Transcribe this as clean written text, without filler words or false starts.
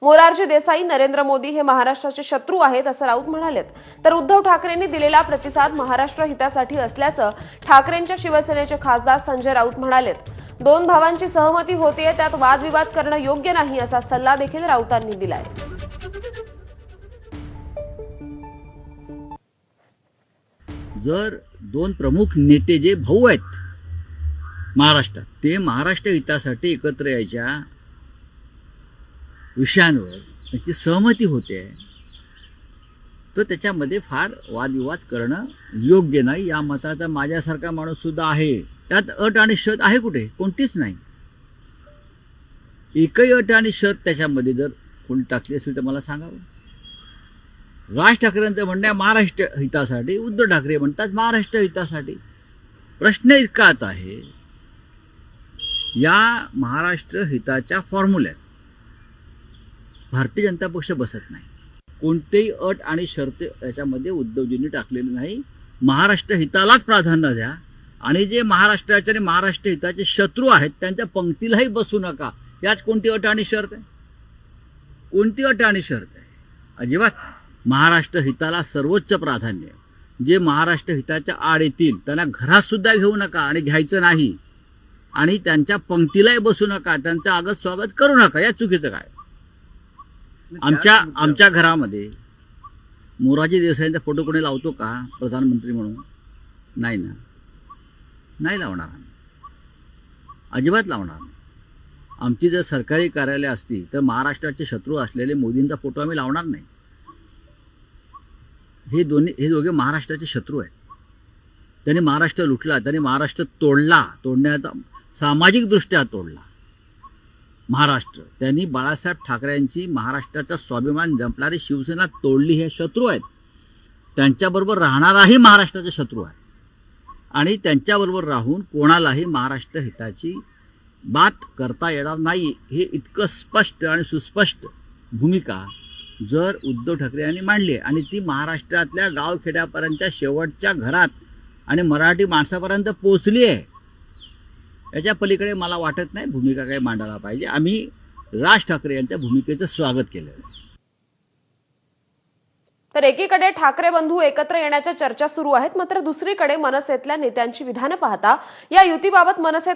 मोरारजी देसाई, नरेंद्र मोदी हे महाराष्ट्राचे शत्रू आहेत असं राऊत म्हणालेत. तर उद्धव ठाकरेंनी दिलेला प्रतिसाद महाराष्ट्र हितासाठी असल्याचं ठाकरेंच्या शिवसेनेचे खासदार संजय राऊत म्हणालेत. दोन भावांची सहमती होतीये, त्यात वादविवाद करणं योग्य नाही असा सल्ला देखील राऊतांनी दिलाय. जर दोन प्रमुख नेते जे भाऊ आहेत महाराष्ट्रात, ते महाराष्ट्र हितासाठी एकत्र यायच्या विषयांवर त्यांची सहमती होते, तर त्याच्यामध्ये फार वादविवाद करणं योग्य नाही. या मताचा माझ्यासारखा माणूस सुद्धा आहे. त्यात अट आणि शर्त आहे कुठे? कोणतीच नाही. एकही अट आणि शर्त त्याच्यामध्ये जर कोणी टाकली असेल तर मला सांगावं. राज ठाकरेंचं म्हणणं आहे महाराष्ट्र हितासाठी, उद्धव ठाकरे म्हणतात महाराष्ट्र हितासाठी. प्रश्न इतकाच आहे, या महाराष्ट्र हिताच्या फॉर्म्युल्यात भारतीय जनता पक्ष बसत नाही. कोणतेही अट आणि शर्त याच्यामध्ये उद्धवजींनी टाकलेली नाही. महाराष्ट्र हितालाच प्राधान्य द्या आणि जे महाराष्ट्राचे आणि महाराष्ट्र हिताचे शत्रू आहेत त्यांच्या पंक्तीलाही बसू नका. याच कोणती अट आणि शर्त आहे? कोणती अट आणि शर्त आहे? अजिबात. महाराष्ट्र हिताला सर्वोच्च प्राधान्य. जे महाराष्ट्र हिताच्या आड येतील त्यांना घरात सुद्धा घेऊ नका आणि घ्यायचं नाही, आणि त्यांच्या पंक्तीलाही बसू नका, त्यांचं आगत स्वागत करू नका. या चुकीचं काय? आमच्या घरामध्ये मोरारजी देसाईंचा फोटो कोणी लावतो का प्रधानमंत्री म्हणून? नाही ना, नाही लावणार आम्ही, अजिबात लावणार नाही. आमची जर सरकारी कार्यालय असती तर महाराष्ट्राचे शत्रू असलेले मोदींचा फोटो आम्ही लावणार नाही. हे दोघे महाराष्ट्राचे शत्रू आहेत. त्यांनी महाराष्ट्र लुटला, त्यांनी महाराष्ट्र तोडण्याचा सामाजिक दृष्ट्या तोडला महाराष्ट्र. त्यांनी बाळासाहेब ठाकरेंची महाराष्ट्राचा स्वाभिमान जपणारी शिवसेना तोडली. हे शत्रू आहेत. त्यांच्याबरोबर राहणाराही महाराष्ट्राचे शत्रू आहे, आणि त्यांच्याबरोबर राहून कोणालाही महाराष्ट्र हिताची बात करता येणार नाही. हे इतकं स्पष्ट आणि सुस्पष्ट भूमिका जर उद्धव ठाकरे यांनी मांडली, आणि ती महाराष्ट्रातल्या गावखेड्यापर्यंतच्या शेवटच्या घरात आणि मराठी माणसापर्यंत पोहोचली आहे, याच्या पलीकडे मला वाटत नाही भूमिका काही मांडायला पाहिजे. आम्ही राज ठाकरे यांच्या भूमिकेचं स्वागत केलं. तर एकीकडे ठाकरे बंधू एकत्र येण्याच्या चर्चा सुरू आहेत, मात्र दुसरीकडे मनसेतल्या नेत्यांची विधानं पाहता या युतीबाबत मनसेत